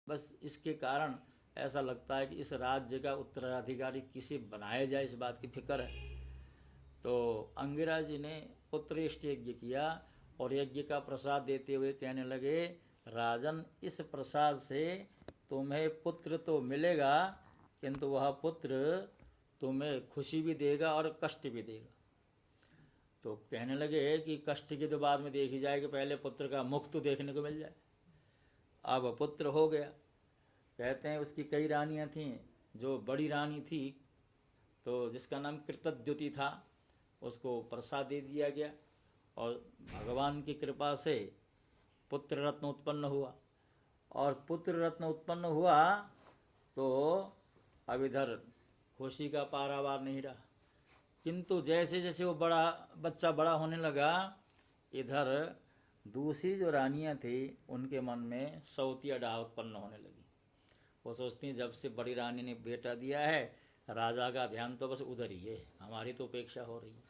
बस इसके कारण ऐसा लगता है कि इस राज्य का उत्तराधिकारी किसे बनाया जाए, इस बात की फिक्र है। तो अंगिरा जी ने पुत्रेष्ट यज्ञ किया और यज्ञ का प्रसाद देते हुए कहने लगे, राजन, इस प्रसाद से तुम्हें पुत्र तो मिलेगा, किंतु वह पुत्र तुम्हें खुशी भी देगा और कष्ट भी देगा। तो कहने लगे कि कष्ट की तो बाद में देखी जाएगी, पहले पुत्र का मुख तो देखने को मिल जाए। अब पुत्र हो गया। कहते हैं उसकी कई रानियां थीं। जो बड़ी रानी थी तो जिसका नाम कृतद्युति था, उसको प्रसाद दे दिया गया और भगवान की कृपा से पुत्र रत्न उत्पन्न हुआ। और पुत्र रत्न उत्पन्न हुआ तो अब इधर खुशी का पारावार नहीं रहा। किंतु जैसे जैसे वो बच्चा बड़ा होने लगा, इधर दूसरी जो रानियां थी उनके मन में सौतिया डाह उत्पन्न होने लगी। वो सोचती हैं जब से बड़ी रानी ने बेटा दिया है, राजा का ध्यान तो बस उधर ही है, हमारी तो उपेक्षा हो रही है।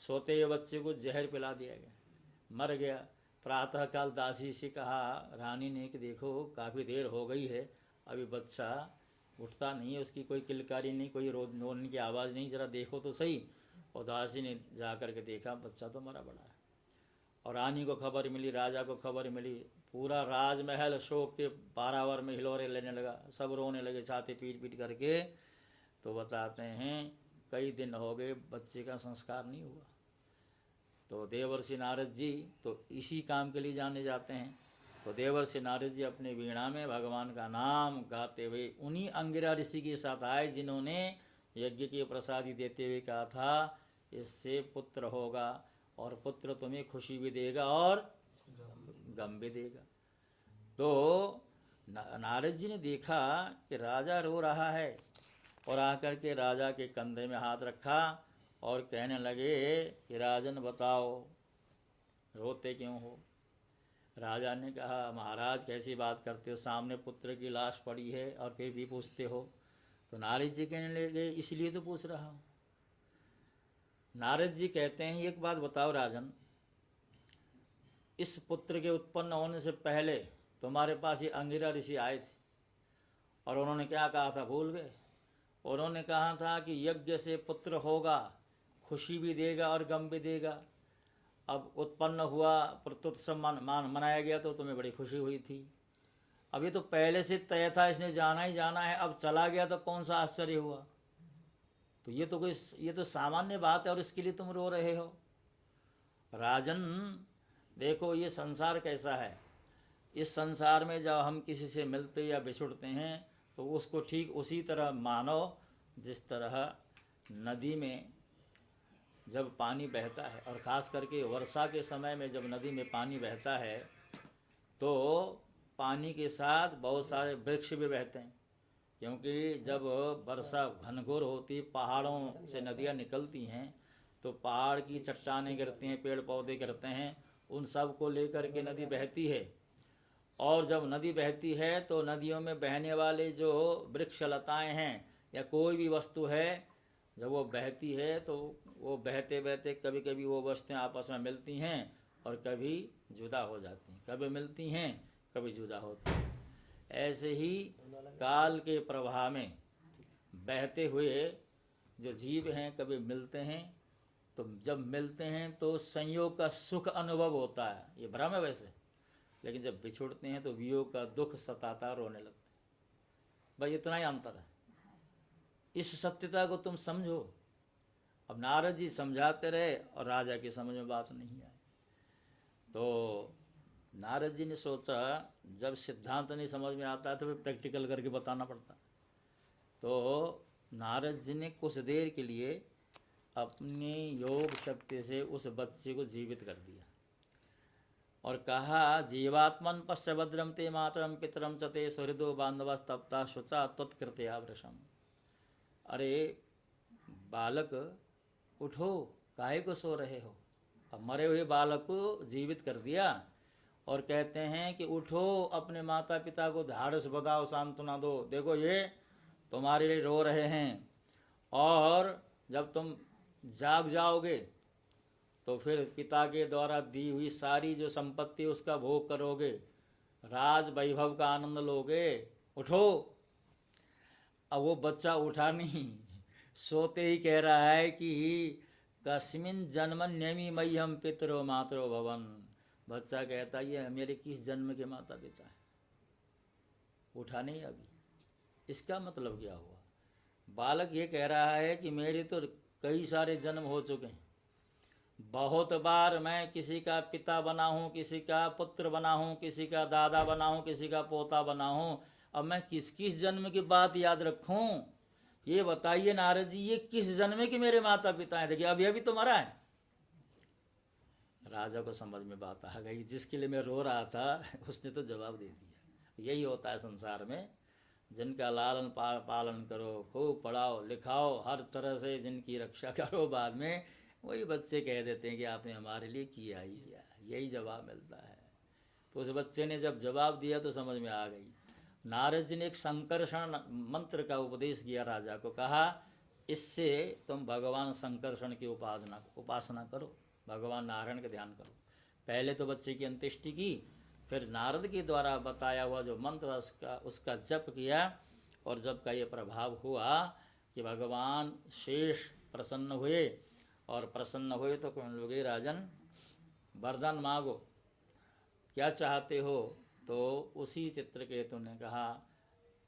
सोते हुए बच्चे को जहर पिला दिया गया, मर गया। प्रातःकाल दासी से कहा रानी ने कि देखो काफ़ी देर हो गई है, अभी बच्चा उठता नहीं है, उसकी कोई किलकारी नहीं, कोई रोने की आवाज़ नहीं, ज़रा देखो तो सही। और दासी ने जा कर के देखा, बच्चा तो मरा पड़ा है। और रानी को खबर मिली, राजा को खबर मिली, पूरा राजमहल शोक के पारावर में हिलोरे लेने लगा, सब रोने लगे छाती पीट पीट करके। तो बताते हैं कई दिन हो गए बच्चे का संस्कार नहीं हुआ। तो देवर्षि नारद जी तो इसी काम के लिए जाने जाते हैं। तो देवर्षि नारद जी अपने वीणा में भगवान का नाम गाते हुए उन्हीं अंगिरा ऋषि के साथ आए जिन्होंने यज्ञ की प्रसादी देते हुए कहा था इससे पुत्र होगा और पुत्र तुम्हें खुशी भी देगा और गम भी देगा। तो नारद जी ने देखा कि राजा रो रहा है और आकर के राजा के कंधे में हाथ रखा और कहने लगे कि राजन बताओ रोते क्यों हो। राजा ने कहा महाराज कैसी बात करते हो, सामने पुत्र की लाश पड़ी है और फिर भी पूछते हो। तो नारद जी कहने लगे इसलिए तो पूछ रहा हूँ। नारद जी कहते हैं एक बात बताओ राजन, इस पुत्र के उत्पन्न होने से पहले तुम्हारे पास ये अंगिरा ऋषि आए थे और उन्होंने क्या कहा था भूल गए। उन्होंने कहा था कि यज्ञ से पुत्र होगा, खुशी भी देगा और गम भी देगा। अब उत्पन्न हुआ, प्रत्युत्सव मनाया गया तो तुम्हें बड़ी खुशी हुई थी। अभी तो पहले से तय था इसने जाना ही जाना है, अब चला गया तो कौन सा आश्चर्य हुआ। तो ये तो सामान्य बात है और इसके लिए तुम रो रहे हो। राजन देखो ये संसार कैसा है, इस संसार में जब हम किसी से मिलते या बिछुड़ते हैं तो उसको ठीक उसी तरह मानो जिस तरह नदी में जब पानी बहता है और ख़ास करके वर्षा के समय में जब नदी में पानी बहता है तो पानी के साथ बहुत सारे वृक्ष भी बहते हैं, क्योंकि जब वर्षा घनघोर होती, पहाड़ों से नदियाँ निकलती हैं तो पहाड़ की चट्टानें गिरती हैं, पेड़ पौधे गिरते हैं, उन सब को लेकर के नदी बहती है। और जब नदी बहती है तो नदियों में बहने वाले जो वृक्ष लताएँ हैं या कोई भी वस्तु है, जब वो बहती है तो वो बहते बहते कभी कभी वो वस्तुएं आपस में मिलती हैं और कभी जुदा हो जाती हैं, कभी मिलती हैं कभी जुदा होती हैं। ऐसे ही काल के प्रवाह में बहते हुए जो जीव हैं कभी मिलते हैं, तो जब मिलते हैं तो संयोग का सुख अनुभव होता है, ये भ्रम है वैसे, लेकिन जब बिछुड़ते हैं तो वियोग का दुख सताता, रोने लगते हैं। भाई इतना ही अंतर है, इस सत्यता को तुम समझो। अब नारद जी समझाते रहे और राजा की समझ में बात नहीं आई। तो नारद जी ने सोचा जब सिद्धांत नहीं समझ में आता तो फिर प्रैक्टिकल करके बताना पड़ता। तो नारद जी ने कुछ देर के लिए अपनी योग शक्ति से उस बच्चे को जीवित कर दिया और कहा जीवात्मन पश्य भद्रम ते मातरम पितरम चते सुहृदो बांधवस्तप्ता शुचा त्वत्कृत्या वृषम। अरे बालक उठो, काहे को सो रहे हो। अब मरे हुए बालक को जीवित कर दिया और कहते हैं कि उठो, अपने माता पिता को ढाढ़स भगाओ, सांत्वना दो, देखो ये तुम्हारे लिए रो रहे हैं और जब तुम जाग जाओगे तो फिर पिता के द्वारा दी हुई सारी जो संपत्ति उसका भोग करोगे। राज वैभव का आनंद लोगे, उठो। अब वो बच्चा उठा नहीं, सोते ही कह रहा है कि कस्मिन जन्मन्यमी मह्यम पितरो मातरो भवन। बच्चा कहता है ये मेरे किस जन्म के माता पिता है, उठा नहीं अभी। इसका मतलब क्या हुआ? बालक ये कह रहा है कि मेरे तो कई सारे जन्म हो चुके हैं, बहुत बार मैं किसी का पिता बना हूँ, किसी का पुत्र बना हूँ, किसी का दादा बना हूँ, किसी का पोता बना हूँ। अब मैं किस किस जन्म की बात याद रखूँ? ये बताइए नारद जी, ये किस जन्म के मेरे माता पिता हैं? देखिए अभी अभी तो मरा है। राजा को समझ में बात आ गई, जिसके लिए मैं रो रहा था उसने तो जवाब दे दिया। यही होता है संसार में, जिनका लालन पालन करो, खूब पढ़ाओ लिखाओ, हर तरह से जिनकी रक्षा करो, बाद में वही बच्चे कह देते हैं कि आपने हमारे लिए किया ही क्या। यही जवाब मिलता है। तो उस बच्चे ने जब जवाब दिया तो समझ में आ गई। नारद जी ने एक संकर्षण मंत्र का उपदेश किया राजा को, कहा इससे तुम भगवान संकर्षण की उपासना करो, भगवान नारायण का ध्यान करो। पहले तो बच्चे की अंत्येष्टि की, फिर नारद के द्वारा बताया हुआ जो मंत्र उसका जप किया, और जब का ये प्रभाव हुआ कि भगवान शेष प्रसन्न हुए, और प्रसन्न हुए तो कहने लगे राजन वरदान मांगो, क्या चाहते हो? तो उसी चित्रकेतु ने कहा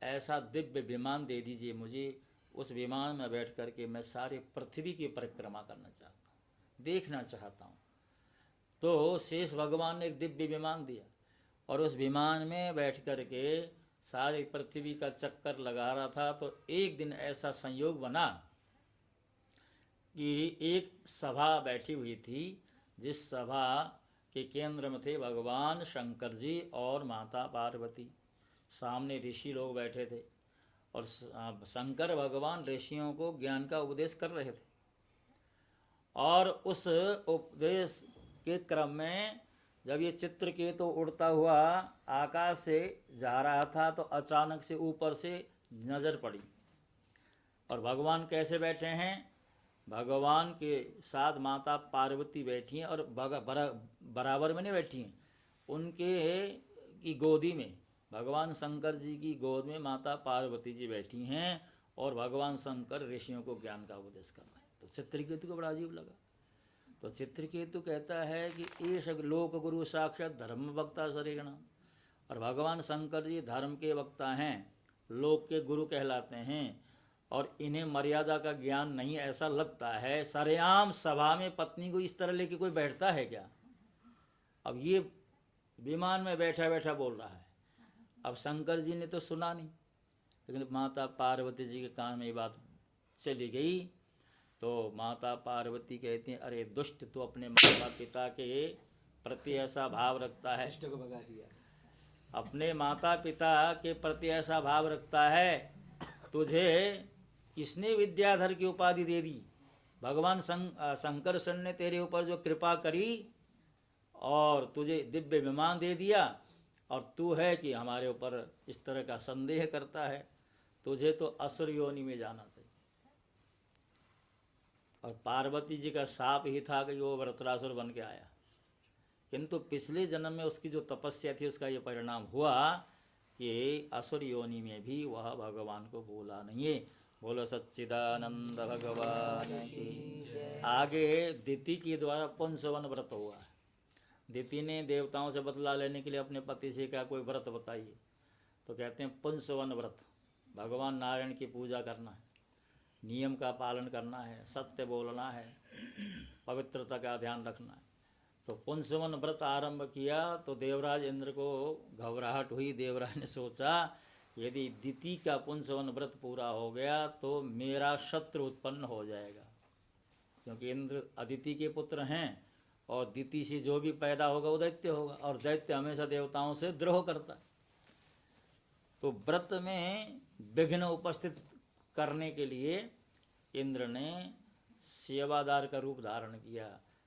ऐसा दिव्य विमान दे दीजिए मुझे, उस विमान में बैठ कर के मैं सारी पृथ्वी की परिक्रमा करना चाहता हूँ, देखना चाहता हूँ। तो शेष भगवान ने एक दिव्य विमान दिया, और उस विमान में बैठ कर के सारी पृथ्वी का चक्कर लगा रहा था। तो एक दिन ऐसा संयोग बना कि एक सभा बैठी हुई थी, जिस सभा के केंद्र में थे भगवान शंकर जी और माता पार्वती। सामने ऋषि लोग बैठे थे, और शंकर भगवान ऋषियों को ज्ञान का उपदेश कर रहे थे। और उस उपदेश के क्रम में जब ये चित्रकेतु उड़ता हुआ आकाश से जा रहा था, तो अचानक से ऊपर से नज़र पड़ी, और भगवान कैसे बैठे हैं? भगवान के साथ माता पार्वती बैठी हैं, और बराबर में नहीं बैठी हैं, उनके की गोदी में, भगवान शंकर जी की गोद में माता पार्वती जी बैठी हैं, और भगवान शंकर ऋषियों को ज्ञान का उपदेश कर रहे हैं। तो चित्रकेतु को बड़ा अजीब लगा। तो चित्रकेतु कहता है कि एष लोक गुरु साक्षात धर्म वक्ता शरीरणा, और भगवान शंकर जी धर्म के वक्ता हैं, लोक के गुरु कहलाते हैं, और इन्हें मर्यादा का ज्ञान नहीं ऐसा लगता है। सरेआम सभा में पत्नी को इस तरह लेके कोई बैठता है क्या? अब ये विमान में बैठा बैठा बोल रहा है। अब शंकर जी ने तो सुना नहीं, लेकिन माता पार्वती जी के कान में ये बात चली गई। तो माता पार्वती कहती हैं अरे दुष्ट, तो अपने माता पिता के प्रति ऐसा भाव रखता है, को भगा दिया। अपने माता पिता के प्रति ऐसा भाव रखता है, तुझे किसने विद्याधर की उपाधि दे दी? भगवान शंकरसन ने तेरे ऊपर जो कृपा करी और तुझे दिव्य विमान दे दिया, और तू है कि हमारे ऊपर इस तरह का संदेह करता है, तुझे तो असुर योनि में जाना चाहिए। और पार्वती जी का शाप ही था कि वो वृत्रासुर बन के आया, किंतु पिछले जन्म में उसकी जो तपस्या थी उसका ये परिणाम हुआ कि असुर योनि में भी वह भगवान को भूला नहीं है। बोलो सच्चिदानंद भगवान की। आगे दिति के द्वारा पुंसवन व्रत हुआ। दिति ने देवताओं से बदला लेने के लिए अपने पति से कहा कोई व्रत बताइए, तो कहते हैं पुंसवन व्रत, भगवान नारायण की पूजा करना है, नियम का पालन करना है, सत्य बोलना है, पवित्रता का ध्यान रखना है। तो पुंसवन व्रत आरंभ किया तो देवराज इंद्र को घबराहट हुई। देवराज ने सोचा यदि दिति का पुंसवन व्रत पूरा हो गया तो मेरा शत्रु उत्पन्न हो जाएगा, क्योंकि इंद्र अदिति के पुत्र हैं, और दिति से जो भी पैदा होगा वो दैत्य होगा, और दैत्य हमेशा देवताओं से द्रोह करता है। तो व्रत में विघ्न उपस्थित करने के लिए इंद्र ने सेवादार का रूप धारण किया।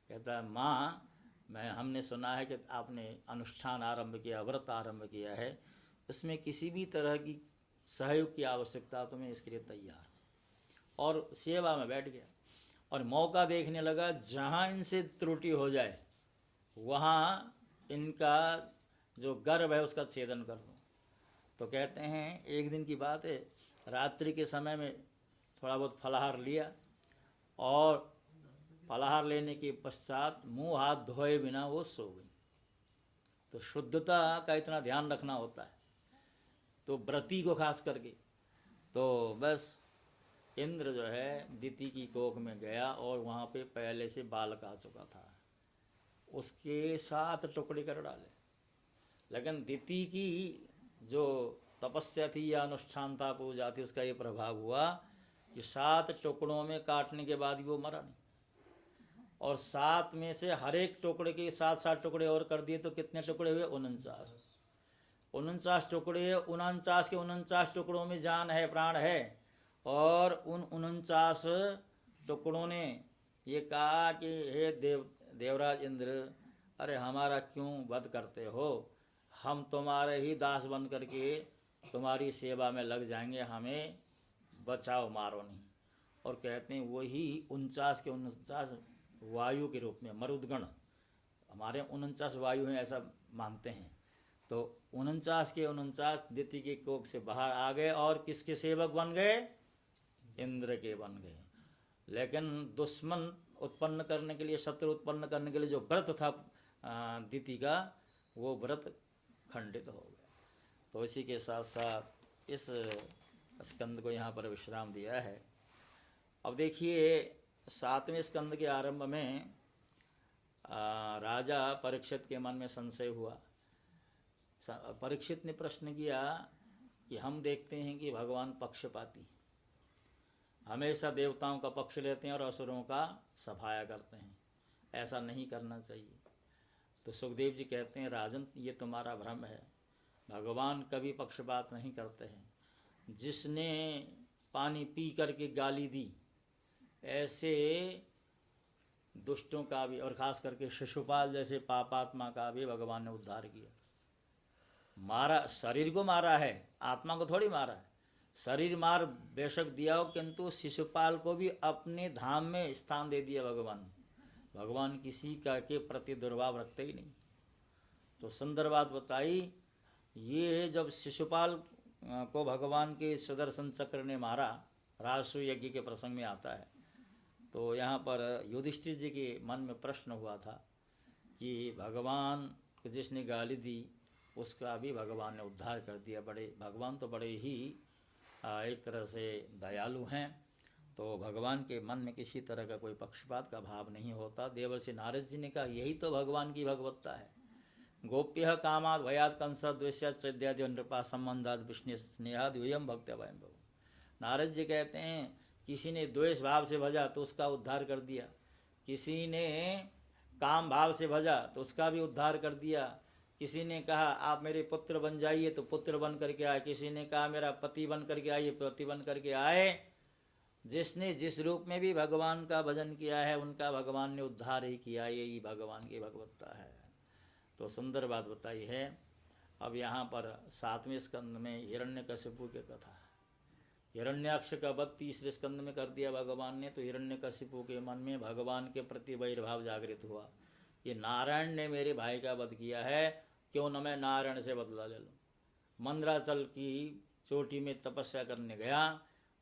कहता है माँ, हमने सुना है कि आपने अनुष्ठान आरंभ किया, व्रत आरंभ किया है, इसमें किसी भी तरह की सहयोग की आवश्यकता तो मैं इसके लिए तैयार हूँ। और सेवा में बैठ गया, और मौका देखने लगा जहाँ इनसे त्रुटि हो जाए वहाँ इनका जो गर्भ है उसका छेदन कर दूँ। तो कहते हैं एक दिन की बात है, रात्रि के समय में थोड़ा बहुत फलाहार लिया और फलाहार लेने के पश्चात मुंह हाथ धोए बिना वो सो गई। तो शुद्धता का इतना ध्यान रखना होता है, तो व्रती को खास करके। तो बस इंद्र जो है दिति की कोख में गया और वहाँ पे पहले से बालक आ चुका था, उसके 7 टुकड़े कर डाले। लेकिन दिति की जो तपस्या थी या अनुष्ठान था, पूजा थी, उसका ये प्रभाव हुआ कि 7 टुकड़ों में काटने के बाद भी वो मरा नहीं। और 7 में से हर एक टुकड़े के 7 टुकड़े और कर दिए तो कितने टुकड़े हुए? 49। 49 टुकड़े, 49 के 49 टुकड़ों में जान है, प्राण है। और उन 49 टुकड़ों ने ये कहा कि हे देवराज इंद्र, अरे हमारा क्यों वध करते हो, हम तुम्हारे ही दास बन करके तुम्हारी सेवा में लग जाएंगे, हमें बचाओ, मारो नहीं। और कहते हैं वही 49 के 49 वायु के रूप में, मरुदगण हमारे 49 वायु हैं ऐसा मानते हैं। तो 49 के 49 दिति के कोख से बाहर आ गए और किसके सेवक बन गए? इंद्र के बन गए। लेकिन दुश्मन उत्पन्न करने के लिए, शत्रु उत्पन्न करने के लिए जो व्रत था दिति का, वो व्रत खंडित हो गया। तो इसी के साथ साथ इस स्कंद को यहाँ पर विश्राम दिया है। अब देखिए 7वें स्कंद के आरंभ में राजा परीक्षित के मन में संशय हुआ। परीक्षित ने प्रश्न किया कि हम देखते हैं कि भगवान पक्षपाती, हमेशा देवताओं का पक्ष लेते हैं और असुरों का सफाया करते हैं, ऐसा नहीं करना चाहिए। तो सुखदेव जी कहते हैं राजन, ये तुम्हारा भ्रम है, भगवान कभी पक्षपात नहीं करते हैं। जिसने पानी पी करके गाली दी, ऐसे दुष्टों का भी, और खास करके शिशुपाल जैसे पापात्मा का भी भगवान ने उद्धार किया। मारा, शरीर को मारा है, आत्मा को थोड़ी मारा है। शरीर मार बेशक दिया हो, किंतु शिशुपाल को भी अपने धाम में स्थान दे दिया भगवान। भगवान किसी का के प्रति दुर्भाव रखते ही नहीं। तो सुंदर बात बताई, ये जब शिशुपाल को भगवान के सुदर्शन चक्र ने मारा, राजसू यज्ञ के प्रसंग में आता है। तो यहाँ पर युधिष्ठिर जी के मन में प्रश्न हुआ था कि भगवान को जिसने गाली दी उसका भी भगवान ने उद्धार कर दिया। भगवान तो बड़े ही एक तरह से दयालु हैं। तो भगवान के मन में किसी तरह का कोई पक्षपात का भाव नहीं होता। देवर्षि नारद जी ने कहा यही तो भगवान की भगवत्ता है। गोप्य कामाद भयाद कंस द्वेष्याद चैद्यादि नृपा संबंधाद विष्णु स्नेहाद यूयम भक्त्यवयम भव। नारद जी कहते हैं किसी ने द्वेष भाव से भजा तो उसका उद्धार कर दिया, किसी ने काम भाव से भजा तो उसका भी उद्धार कर दिया, किसी ने कहा आप मेरे पुत्र बन जाइए तो पुत्र बन करके आए, किसी ने कहा मेरा पति बन करके आइए, पति बन करके आए। जिसने जिस रूप में भी भगवान का भजन किया है उनका भगवान ने उद्धार ही किया, यही भगवान की भगवत्ता है। तो सुंदर बात बताई है। अब यहाँ पर 7वें स्कंद में हिरण्यकशिपु की कथा, हिरण्याक्ष का वध 3रे स्कंद में कर दिया भगवान ने। तो हिरण्यकशिपु के मन में भगवान के प्रति वैरभाव जागृत हुआ, ये नारायण ने मेरे भाई का वध किया है, क्यों न मैं नारायण से बदला ले लूँ। मंदराचल की चोटी में तपस्या करने गया,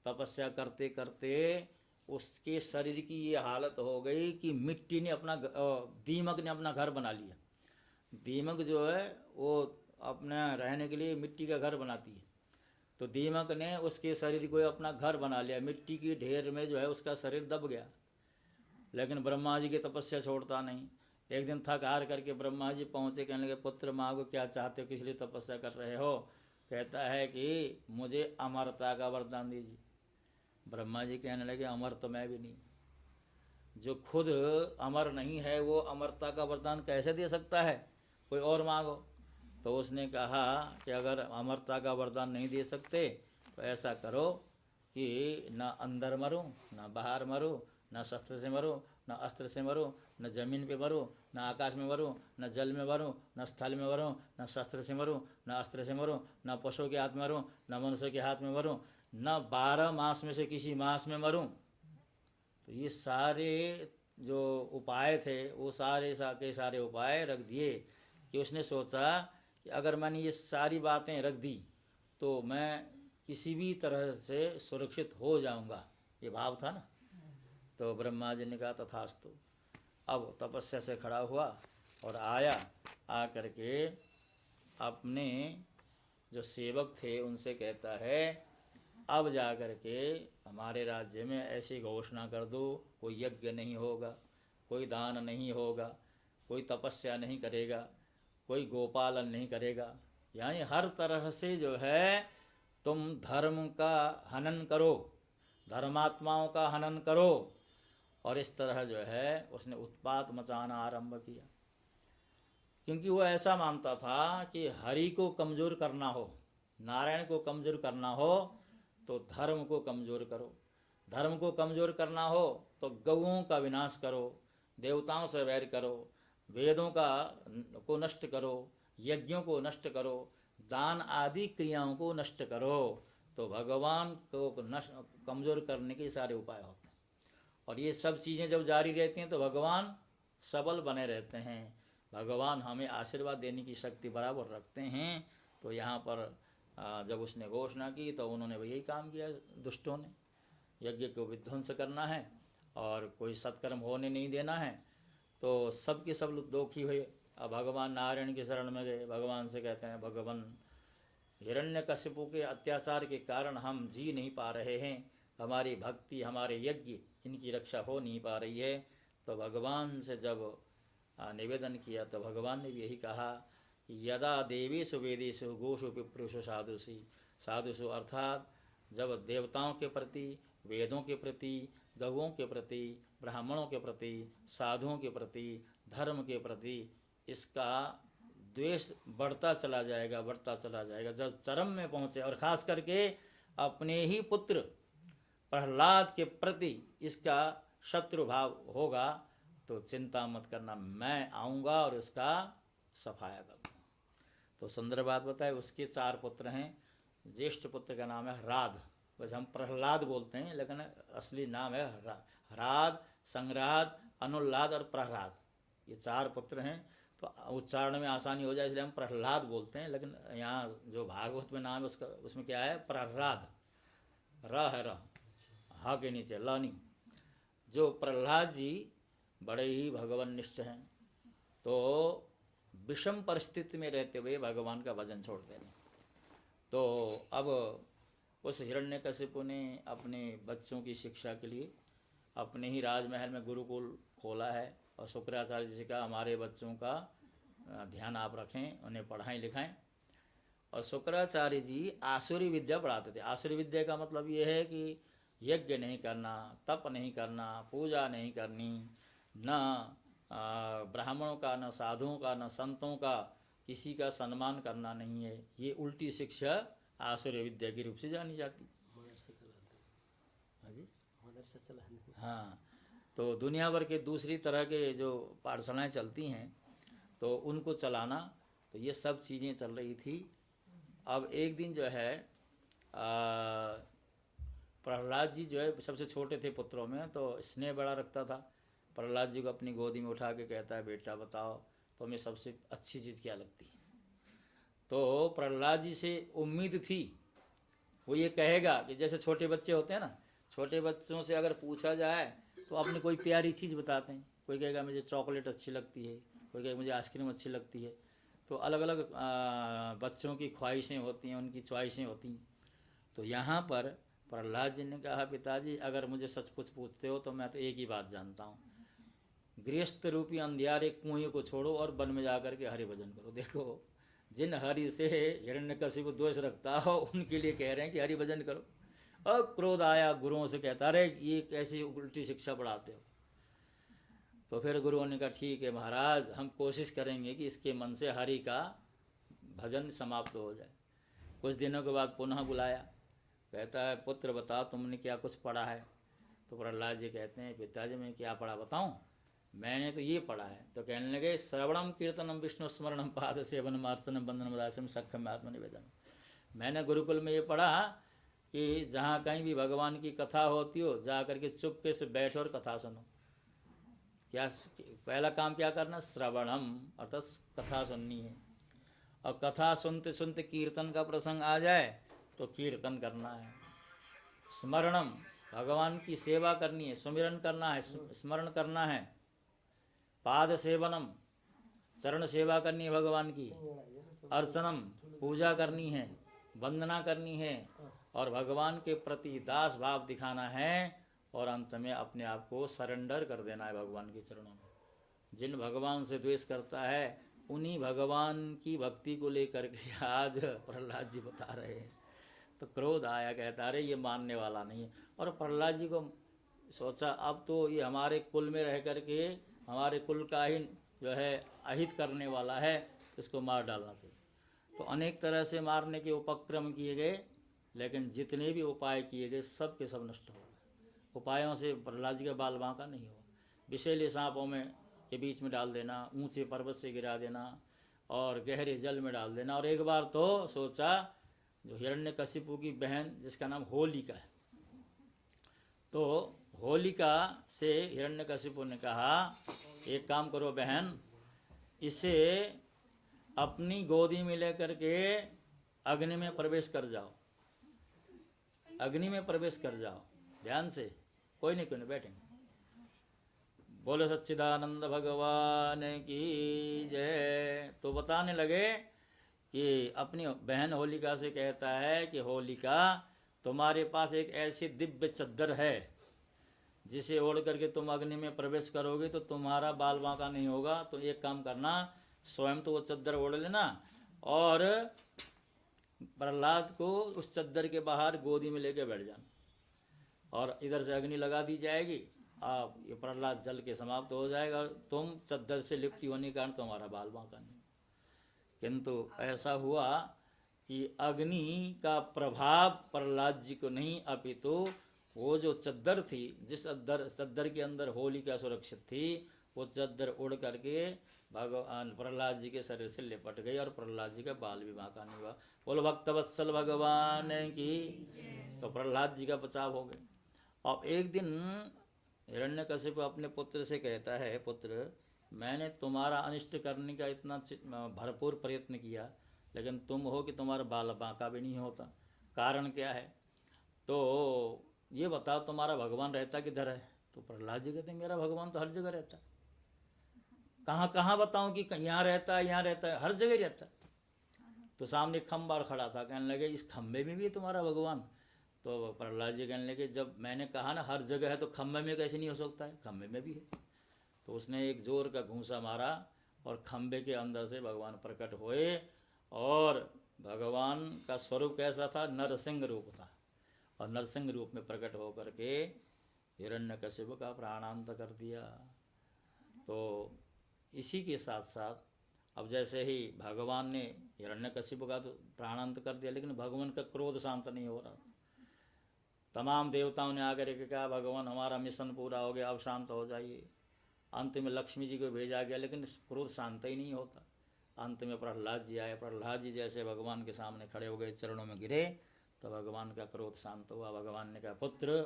तपस्या करते करते उसके शरीर की ये हालत हो गई कि मिट्टी ने अपना, दीमक ने अपना घर बना लिया। दीमक जो है वो अपना रहने के लिए मिट्टी का घर बनाती है। तो दीमक ने उसके शरीर को अपना घर बना लिया, मिट्टी की ढेर में जो है उसका शरीर दब गया। लेकिन ब्रह्मा जी की तपस्या छोड़ता नहीं। एक दिन थक हार करके ब्रह्मा जी पहुँचे, कहने लगे पुत्र मांगो, क्या चाहते हो, किस लिए तपस्या कर रहे हो। कहता है कि मुझे अमरता का वरदान दीजिए। ब्रह्मा जी कहने लगे अमर तो मैं भी नहीं, जो खुद अमर नहीं है वो अमरता का वरदान कैसे दे सकता है, कोई और मांगो। तो उसने कहा कि अगर अमरता का वरदान नहीं दे सकते तो ऐसा करो कि न अंदर मरूं न बाहर मरूं, न शस्त्र से मरूं न अस्त्र से मरूं, न जमीन पे मरूं न आकाश में मरूं, न जल में मरूं न स्थल में मरूं, न शस्त्र से मरूं न अस्त्र से मरूं, न पशु के हाथ में मरूं न मनुष्य के हाथ में मरूं, न 12 मास में से किसी मास में मरूं। तो ये सारे जो उपाय थे वो सारे के सारे उपाय रख दिए कि उसने सोचा कि अगर मैंने ये सारी बातें रख दी तो मैं किसी भी तरह से सुरक्षित हो जाऊंगा, ये भाव था ना। तो ब्रह्मा जी ने कहा तथास्तु। अब तपस्या से खड़ा हुआ और आया, आ करके अपने जो सेवक थे उनसे कहता है अब जा कर के हमारे राज्य में ऐसी घोषणा कर दो, कोई यज्ञ नहीं होगा, कोई दान नहीं होगा, कोई तपस्या नहीं करेगा, कोई गोपालन नहीं करेगा, यानी हर तरह से जो है तुम धर्म का हनन करो, धर्मात्माओं का हनन करो। और इस तरह जो है उसने उत्पात मचाना आरंभ किया, क्योंकि वो ऐसा मानता था कि हरि को कमज़ोर करना हो, नारायण को कमज़ोर करना हो तो धर्म को कमज़ोर करो, धर्म को कमज़ोर करना हो तो गौओं का विनाश करो, देवताओं से वैर करो, वेदों को नष्ट करो, यज्ञों को नष्ट करो, दान आदि क्रियाओं को नष्ट करो। तो भगवान को कमज़ोर करने के सारे उपाय होते हैं। और ये सब चीज़ें जब जारी रहती हैं तो भगवान सबल बने रहते हैं, भगवान हमें आशीर्वाद देने की शक्ति बराबर रखते हैं। तो यहाँ पर जब उसने घोषणा की तो उन्होंने वही काम किया, दुष्टों ने यज्ञ को विध्वंस करना है और कोई सत्कर्म होने नहीं देना है। तो सब के सब दुखी हुए। अब भगवान नारायण की शरण में गए, भगवान से कहते हैं भगवान हिरण्यकशिपु के अत्याचार के कारण हम जी नहीं पा रहे हैं, हमारी भक्ति हमारे यज्ञ इनकी रक्षा हो नहीं पा रही है। तो भगवान से जब निवेदन किया तो भगवान ने भी यही कहा यदा देवेषु वेदेषु गोषु पिप्रुषु साधुषु, साधुषु अर्थात जब देवताओं के प्रति, वेदों के प्रति, गौओं के प्रति, ब्राह्मणों के प्रति, साधुओं के प्रति, धर्म के प्रति इसका द्वेष बढ़ता चला जाएगा, बढ़ता चला जाएगा, जब चरम में पहुँचे और ख़ास करके अपने ही पुत्र प्रहलाद के प्रति इसका शत्रु भाव होगा तो चिंता मत करना, मैं आऊँगा और इसका सफाया करूँगा। तो सुंदर बात बताए, उसके 4 पुत्र हैं। ज्येष्ठ पुत्र का नाम है हराद, बस हम प्रहलाद बोलते हैं लेकिन असली नाम है हराद, संग्राद, अनुल्लाद और प्रहलाद, ये 4 पुत्र हैं। तो उच्चारण में आसानी हो जाए इसलिए हम प्रहलाद बोलते हैं, लेकिन यहाँ जो भागवत में नाम है उसका, उसमें क्या है प्रहलाद, र है र, हा के नीचे ल नहीं। जो प्रहलाद जी बड़े ही भगवाननिष्ठ हैं, तो विषम परिस्थिति में रहते हुए भगवान का भजन छोड़ते हैं। तो अब उस हिरण्यकशिपु ने अपने बच्चों की शिक्षा के लिए अपने ही राजमहल में गुरुकुल खोला है और शुक्राचार्य जी से कहा हमारे बच्चों का ध्यान आप रखें, उन्हें पढ़ाएं लिखाएं। और शुक्राचार्य जी आसुरी विद्या पढ़ाते थे। आसुरी विद्या का मतलब ये है कि यज्ञ नहीं करना, तप नहीं करना, पूजा नहीं करनी, न ब्राह्मणों का, न साधुओं का, न संतों का, किसी का सम्मान करना नहीं है। ये उल्टी शिक्षा आसुरी विद्या के रूप से जानी जाती। हाँ, तो दुनिया भर के दूसरी तरह के जो पाठशालाएँ चलती हैं तो उनको चलाना, तो ये सब चीज़ें चल रही थी। अब एक दिन जो है प्रहलाद जी जो है सबसे छोटे थे पुत्रों में, तो स्नेह बड़ा रखता था। प्रहलाद जी को अपनी गोदी में उठा के कहता है बेटा बताओ तुम्हें सबसे अच्छी चीज़ क्या लगती है। तो प्रहलाद जी से उम्मीद थी वो ये कहेगा कि जैसे छोटे बच्चे होते हैं ना, छोटे बच्चों से अगर पूछा जाए तो अपनी कोई प्यारी चीज़ बताते हैं। कोई कहेगा मुझे चॉकलेट अच्छी लगती है, कोई कहेगा मुझे आइसक्रीम अच्छी लगती है। तो अलग अलग बच्चों की ख्वाहिशें होती हैं, उनकी च्वाइसें होती हैं। तो यहाँ पर प्रहलाद जी ने कहा पिताजी अगर मुझे सच कुछ पूछते हो तो मैं तो एक ही बात जानता हूँ, गृहस्थ रूपी अंधियारे कुएं को छोड़ो और वन में जाकर के हरि भजन करो। देखो जिन हरि से हिरण्यकशिपु द्वेष रखता हो उनके लिए कह रहे हैं कि हरि भजन करो। और क्रोध आया गुरुओं से, कहता अरे ये कैसी उल्टी शिक्षा पढ़ाते हो। तो फिर गुरुओं ने कहा ठीक है महाराज, हम कोशिश करेंगे कि इसके मन से हरि का भजन समाप्त हो जाए। कुछ दिनों के बाद पुनः बुलाया, कहता है पुत्र बताओ तुमने क्या कुछ पढ़ा है। तो प्रहलाद जी कहते हैं पिताजी मैं क्या पढ़ा बताऊं, मैंने तो ये पढ़ा है। तो कहने लगे श्रवणम कीर्तनम विष्णु स्मरणम पाद सेवनम आर्तनम बंधनम दास्यम सख्यम आत्मनिवेदनम। मैंने गुरुकुल में ये पढ़ा कि जहाँ कहीं भी भगवान की कथा होती हो जा करके चुपके से बैठो और कथा सुनो। क्या पहला काम क्या करना, श्रवणम अर्थात कथा सुननी है। और कथा सुनते सुनते कीर्तन का प्रसंग आ जाए तो कीर्तन करना है। स्मरणम, भगवान की सेवा करनी है, सुमिरन करना है, स्मरण करना है। पाद सेवनम, चरण सेवा करनी है भगवान की। अर्चनम, पूजा करनी है, वंदना करनी है और भगवान के प्रति दास भाव दिखाना है। और अंत में अपने आप को सरेंडर कर देना है भगवान के चरणों में। जिन भगवान से द्वेष करता है उन्हीं भगवान की भक्ति को लेकर के आज प्रहलाद जी बता रहे हैं। तो क्रोध आया, कहता अरे ये मानने वाला नहीं है। और प्रहलाद जी को सोचा अब तो ये हमारे कुल में रह करके हमारे कुल का ही जो है अहित करने वाला है, इसको मार डालना चाहिए। तो अनेक तरह से मारने के उपक्रम किए गए, लेकिन जितने भी उपाय किए गए सब के सब नष्ट हो गए। उपायों से प्रहलाद जी का बाल बांका नहीं हुआ। विषैले सांपों में के बीच में डाल देना, ऊंचे पर्वत से गिरा देना और गहरे जल में डाल देना। और एक बार तो सोचा, जो हिरण्यकशिपु की बहन जिसका नाम होलिका है, तो होलिका से हिरण्यकशिपु ने कहा एक काम करो बहन, इसे अपनी गोदी में लेकर के अग्नि में प्रवेश कर जाओ, अग्नि में प्रवेश कर जाओ। ध्यान से, कोई नहीं बैठेंगे। बोलो सच्चिदानंद भगवान की जय। तो बताने लगे कि अपनी बहन होलिका से कहता है कि होलिका, तुम्हारे पास एक ऐसी दिव्य चद्दर है जिसे ओढ़ करके तुम अग्नि में प्रवेश करोगे तो तुम्हारा बाल बांका नहीं होगा। तो एक काम करना, स्वयं तो वो चद्दर ओढ़ लेना और प्रहलाद को उस चद्दर के बाहर गोदी में लेके बैठ जाना और इधर से अग्नि लगा दी जाएगी। आप ये प्रहलाद जल के समाप्त हो जाएगा और तुम चद्दर से लिपटी होने के कारण तुम्हारा बाल बांका नहीं। किंतु ऐसा हुआ कि अग्नि का प्रभाव प्रहलाद जी को नहीं, अपितु वो जो चद्दर थी, जिस चद्दर के अंदर होलिका सुरक्षित थी, वो चद्दर उड़ करके भगवान प्रहलाद जी के शरीर से लिपट गई और प्रहलाद जी का बाल भी बांका नहीं हुआ। बोलो भक्तवत्सल भगवान की। तो प्रहलाद जी का बचाव हो गया। अब एक दिन हिरण्यकशिप अपने पुत्र से कहता है, पुत्र मैंने तुम्हारा अनिष्ट करने का इतना भरपूर प्रयत्न किया, लेकिन तुम हो कि तुम्हारा बाल बांका भी नहीं होता। कारण क्या है? तो ये बताओ, तुम्हारा भगवान रहता किधर है? तो प्रहलाद जी कहते मेरा भगवान तो हर जगह रहता है। कहाँ कहाँ बताऊँ कि यहाँ रहता है, यहाँ रहता है, हर जगह रहता है। तो सामने खम्बा खड़ा था, कहने लगे इस खम्बे में भी है तुम्हारा भगवान? तो प्रहलाद जी कहने लगे जब मैंने कहा ना हर जगह है तो खम्बे में कैसे नहीं हो सकता है? खम्बे में भी है। तो उसने एक जोर का घूंसा मारा और खम्बे के अंदर से भगवान प्रकट हुए। और भगवान का स्वरूप कैसा था? नरसिंह रूप था। और नरसिंह रूप में प्रकट होकर के हिरण्यकशिपु का प्राणांत कर दिया। तो इसी के साथ साथ अब जैसे ही भगवान ने हिरण्यकशिपु का तो प्राणांत कर दिया, लेकिन भगवान का क्रोध शांत नहीं हो रहा। तमाम देवताओं ने आकर के कहा भगवान हमारा मिशन पूरा हो गया, अब शांत हो जाइए। अंत में लक्ष्मी जी को भेजा गया, लेकिन क्रोध शांत ही नहीं होता। अंत में प्रहलाद जी आए। प्रहलाद जी जैसे भगवान के सामने खड़े हो गए, चरणों में गिरे, तो भगवान का क्रोध शांत हुआ। भगवान ने कहा पुत्र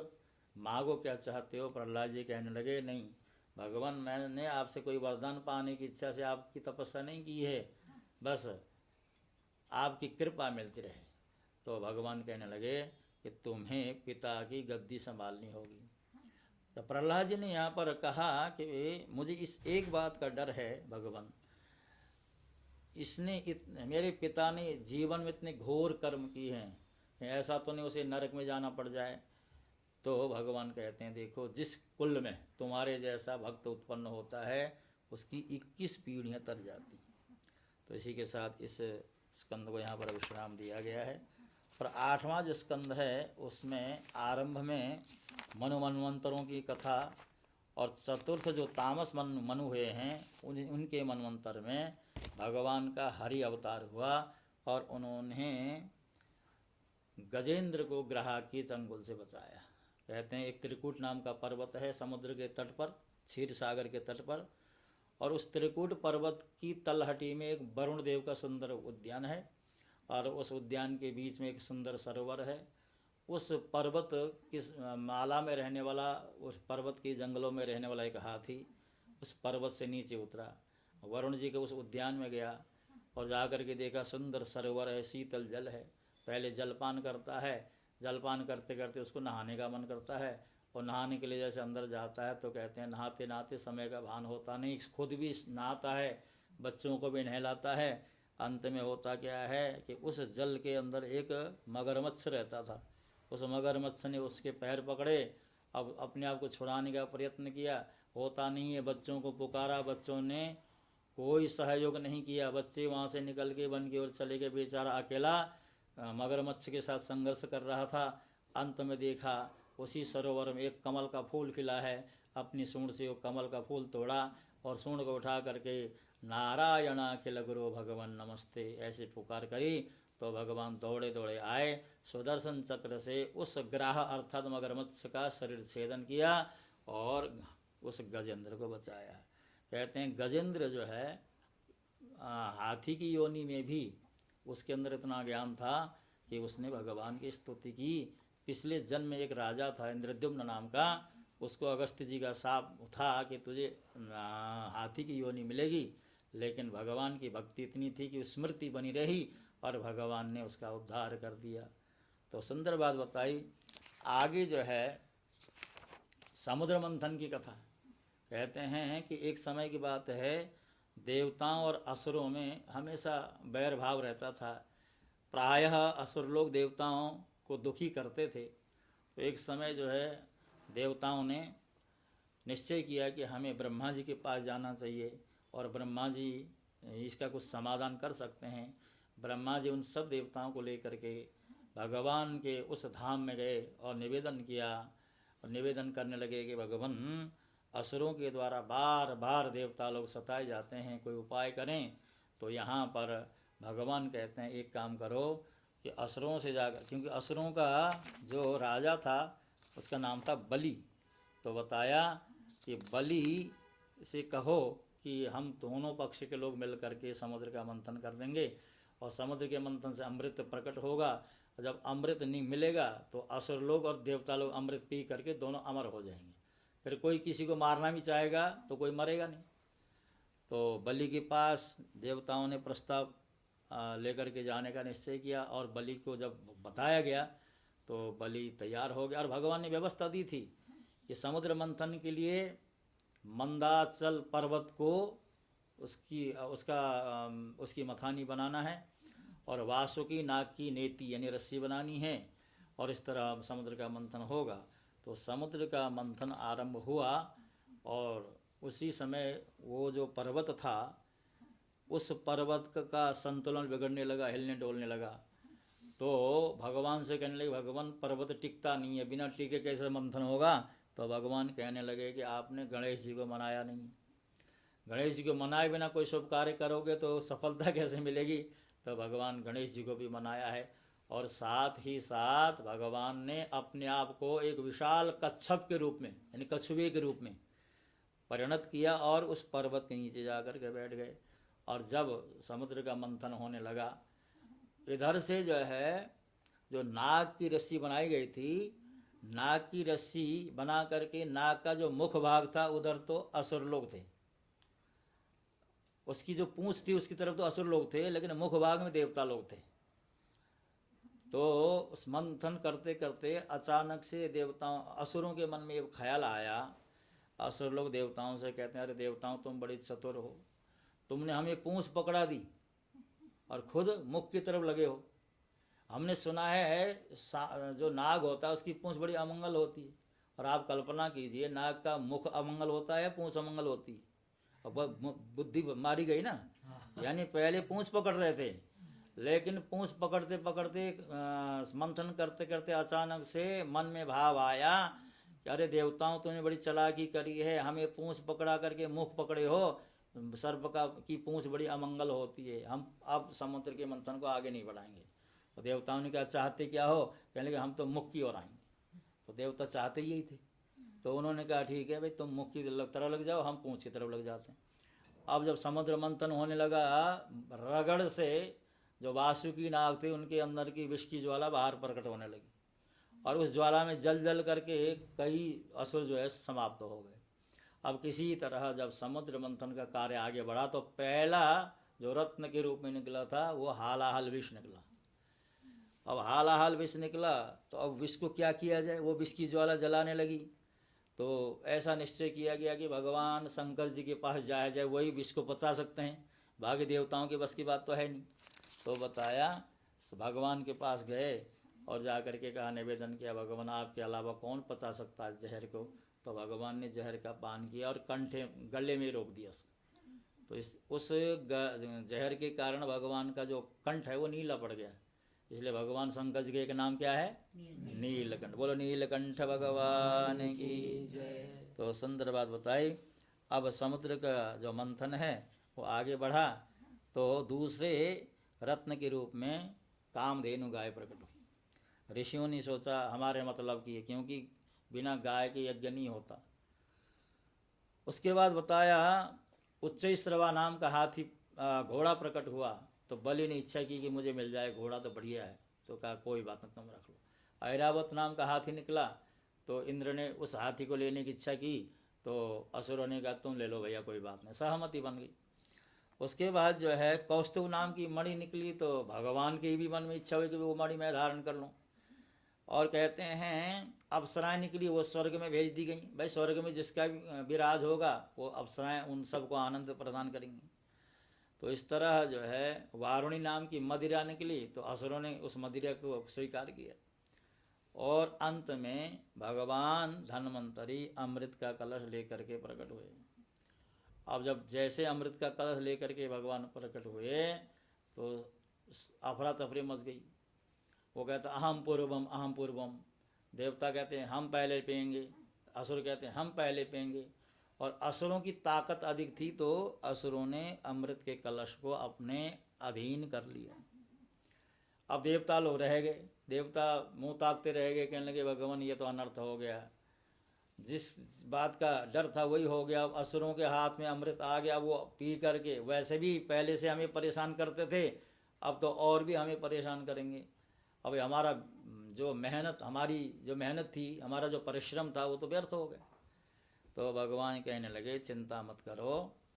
मांगो क्या चाहते हो? प्रहलाद जी कहने लगे नहीं भगवान, मैंने आपसे कोई वरदान पाने की इच्छा से आपकी तपस्या नहीं की है, बस आपकी कृपा मिलती रहे। तो भगवान कहने लगे कि तुम्हें पिता की गद्दी संभालनी होगी। तो प्रहलाद जी ने यहाँ पर कहा कि मुझे इस एक बात का डर है भगवान, मेरे पिता ने जीवन में इतने घोर कर्म किए हैं, ऐसा तो नहीं उसे नरक में जाना पड़ जाए। तो भगवान कहते हैं देखो जिस कुल में तुम्हारे जैसा भक्त उत्पन्न होता है उसकी 21 पीढ़ियाँ तर जाती। तो इसी के साथ इस स्कंद को यहाँ पर विश्राम दिया गया है। और 8वां जो स्कंद है उसमें आरंभ में मनु मनवंतरों की कथा और चतुर्थ जो तामस मनु हुए हैं उनके मनवंतर में भगवान का हरि अवतार हुआ और उन्होंने गजेंद्र को ग्राह की चंगुल से बचाया। कहते हैं एक त्रिकूट नाम का पर्वत है समुद्र के तट पर, क्षीर सागर के तट पर, और उस त्रिकूट पर्वत की तलहटी में एक वरुण देव का सुंदर उद्यान है और उस उद्यान के बीच में एक सुंदर सरोवर है। उस पर्वत की माला में रहने वाला, उस पर्वत के जंगलों में रहने वाला एक हाथी उस पर्वत से नीचे उतरा, वरुण जी के उस उद्यान में गया और जा कर के देखा सुंदर सरोवर है, शीतल जल है। पहले जलपान करता है, जलपान करते करते उसको नहाने का मन करता है, और नहाने के लिए जैसे अंदर जाता है तो कहते हैं नहाते नहाते समय का भान होता नहीं, खुद भी नहाता है, बच्चों को भी नहलाता है। अंत में होता क्या है कि उस जल के अंदर एक मगरमच्छ रहता था। उस मगरमच्छ ने उसके पैर पकड़े, अब अपने आप को छुड़ाने का प्रयत्न किया, होता नहीं है। बच्चों को पुकारा, बच्चों ने कोई सहयोग नहीं किया। बच्चे वहाँ से निकल के वन की ओर चले गए। बेचारा अकेला मगरमच्छ के साथ संघर्ष कर रहा था। अंत में देखा उसी सरोवर में एक कमल का फूल खिला है। अपनी सूंड से वो कमल का फूल तोड़ा और सूंड को उठा करके नारायण अखिल गुरु भगवान नमस्ते ऐसे पुकार करी, तो भगवान दौड़े दौड़े आए, सुदर्शन चक्र से उस ग्राह अर्थात मगरमच्छ का शरीर छेदन किया और उस गजेंद्र को बचाया। कहते हैं गजेंद्र जो है हाथी की योनि में भी उसके अंदर इतना ज्ञान था कि उसने भगवान की स्तुति की। पिछले जन्म में एक राजा था इंद्रद्युम्न नाम का, उसको अगस्त्य जी का शाप था कि तुझे हाथी की योनि मिलेगी, लेकिन भगवान की भक्ति इतनी थी कि स्मृति बनी रही और भगवान ने उसका उद्धार कर दिया। तो सुंदर बात बताई। आगे जो है समुद्र मंथन की कथा। कहते हैं कि एक समय की बात है, देवताओं और असुरों में हमेशा बैर भाव रहता था। प्रायः असुर लोग देवताओं को दुखी करते थे। तो एक समय जो है देवताओं ने निश्चय किया कि हमें ब्रह्मा जी के पास जाना चाहिए और ब्रह्मा जी इसका कुछ समाधान कर सकते हैं। ब्रह्मा जी उन सब देवताओं को लेकर के भगवान के उस धाम में गए और निवेदन किया, और निवेदन करने लगे कि भगवान असुरों के द्वारा बार बार देवता लोग सताए जाते हैं, कोई उपाय करें। तो यहाँ पर भगवान कहते हैं एक काम करो कि असुरों से जाकर, क्योंकि असुरों का जो राजा था उसका नाम था बलि, तो बताया कि बलि से कहो कि हम दोनों पक्ष के लोग मिल करके समुद्र का मंथन कर देंगे और समुद्र के मंथन से अमृत प्रकट होगा। जब अमृत नहीं मिलेगा तो असुर लोग और देवता लोग अमृत पी करके दोनों अमर हो जाएंगे, फिर कोई किसी को मारना भी चाहेगा तो कोई मरेगा नहीं। तो बलि के पास देवताओं ने प्रस्ताव लेकर के जाने का निश्चय किया, और बलि को जब बताया गया तो बलि तैयार हो गया। और भगवान ने व्यवस्था दी थी कि समुद्र मंथन के लिए मंदाचल पर्वत को उसकी मथानी बनाना है, और वासुकी नाग की नेति यानी रस्सी बनानी है, और इस तरह समुद्र का मंथन होगा। तो समुद्र का मंथन आरंभ हुआ, और उसी समय वो जो पर्वत था उस पर्वत का संतुलन बिगड़ने लगा, हिलने डोलने लगा। तो भगवान से कहने लगे भगवान पर्वत टिकता नहीं है, बिना टिके कैसे मंथन होगा। तो भगवान कहने लगे कि आपने गणेश जी को मनाया नहीं, गणेश जी को मनाए बिना कोई शुभ कार्य करोगे तो सफलता कैसे मिलेगी। तो भगवान गणेश जी को भी मनाया है, और साथ ही साथ भगवान ने अपने आप को एक विशाल कच्छप के रूप में यानी कछुए के रूप में परिणत किया और उस पर्वत के नीचे जाकर के बैठ गए। और जब समुद्र का मंथन होने लगा, इधर से जो है जो नाग की रस्सी बनाई गई थी, नाग की रस्सी बना करके नाग का जो मुख भाग था उधर तो असुर लोग थे, उसकी जो पूंछ थी उसकी तरफ तो असुर लोग थे, लेकिन मुख भाग में देवता लोग थे। तो उस मंथन करते करते अचानक से देवताओं असुरों के मन में एक ख्याल आया। असुर लोग देवताओं से कहते हैं अरे देवताओं तुम बड़ी चतुर हो, तुमने हमें पूंछ पकड़ा दी और खुद मुख की तरफ लगे हो। हमने सुना है जो नाग होता है उसकी पूंछ बड़ी अमंगल होती है, और आप कल्पना कीजिए नाग का मुख अमंगल होता है, पूंछ अमंगल होती है, और बुद्धि मारी गई ना। यानी पहले पूंछ पकड़ रहे थे, लेकिन पूंछ पकड़ते पकड़ते मंथन करते करते अचानक से मन में भाव आया कि अरे देवताओं तुमने बड़ी चालाकी करी है, हमें पूंछ पकड़ा करके मुख पकड़े हो, सर्प की पूंछ बड़ी अमंगल होती है, हम अब समुद्र के मंथन को आगे नहीं बढ़ाएंगे। तो देवताओं ने कहा चाहते क्या हो, कहने लगे हम तो मुख की ओर आएंगे। तो देवता चाहते यही थे, तो उन्होंने कहा ठीक है भाई तुम मुख की तरफ लग जाओ, हम पूंछ की तरफ लग जाते हैं। अब जब समुद्र मंथन होने लगा, रगड़ से जो वासुकी नाग थे उनके अंदर की विष की ज्वाला बाहर प्रकट होने लगी, और उस ज्वाला में जल जल करके कई असुर जो है समाप्त हो गए। अब किसी तरह जब समुद्र मंथन का कार्य आगे बढ़ा तो पहला जो रत्न के रूप में निकला था वो हालाहल विष निकला। अब हालाहल विष निकला तो अब विष को क्या किया जाए, वो विष की ज्वाला जलाने लगी। तो ऐसा निश्चय किया गया कि भगवान शंकर जी के पास जाया जाए, वही विष को पचा सकते हैं, बाकी देवताओं के बस की बात तो है नहीं। तो बताया, भगवान के पास गए और जा कर के कहा, निवेदन किया, भगवान आपके अलावा कौन पचा सकता है जहर को। तो भगवान ने जहर का पान किया और कंठे गले में रोक दिया उसको। तो उस जहर के कारण भगवान का जो कंठ है वो नीला पड़ गया। इसलिए भगवान शंकर जी के एक नाम क्या है, नीलकंठ। बोलो नीलकंठ भगवान की जय। तो सुंदर बात बताई। अब समुद्र का जो मंथन है वो आगे बढ़ा तो दूसरे रत्न के रूप में कामधेनु गाय प्रकट हुई। ऋषियों ने सोचा हमारे मतलब की है, क्योंकि बिना गाय के यज्ञ नहीं होता। उसके बाद बताया उच्चैश्रवा नाम का हाथी घोड़ा प्रकट हुआ। तो बलि ने इच्छा की कि मुझे मिल जाए घोड़ा तो बढ़िया है। तो कहा कोई बात नहीं, तुम रख लो। ऐरावत नाम का हाथी निकला तो इंद्र ने उस हाथी को लेने की इच्छा की। तो असुरों ने कहा तुम ले लो भैया, कोई बात नहीं, सहमति बन गई। उसके बाद जो है कौस्तुभ नाम की मणि निकली। तो भगवान के भी मन में इच्छा हुई कि वो मणि मैं धारण कर लूँ। और कहते हैं अप्सराएं निकली, वो स्वर्ग में भेज दी गई। भाई स्वर्ग में जिसका भी विराज होगा वो अप्सराएं उन सबको आनंद प्रदान करेंगी। तो इस तरह जो है वारुणी नाम की मदिरा निकली। तो असुरों ने उस मदिरा को स्वीकार किया। और अंत में भगवान धन्वंतरी अमृत का कलश लेकर के प्रकट हुए। अब जब जैसे अमृत का कलश लेकर के भगवान प्रकट हुए तो अफरा तफरी मच गई। वो कहता अहम पूर्वम। देवता कहते हैं हम पहले पिएंगे, असुर कहते हैं हम पहले पिएंगे। और असुरों की ताकत अधिक थी तो असुरों ने अमृत के कलश को अपने अधीन कर लिया। अब देवता लोग रह गए, देवता मुंह ताकते रह गए, कहने लगे भगवान ये तो अनर्थ हो गया। जिस बात का डर था वही हो गया। असुरों के हाथ में अमृत आ गया, वो पी करके वैसे भी पहले से हमें परेशान करते थे, अब तो और भी हमें परेशान करेंगे। अब हमारा हमारी जो मेहनत थी, हमारा जो परिश्रम था वो तो व्यर्थ हो गया। तो भगवान कहने लगे चिंता मत करो,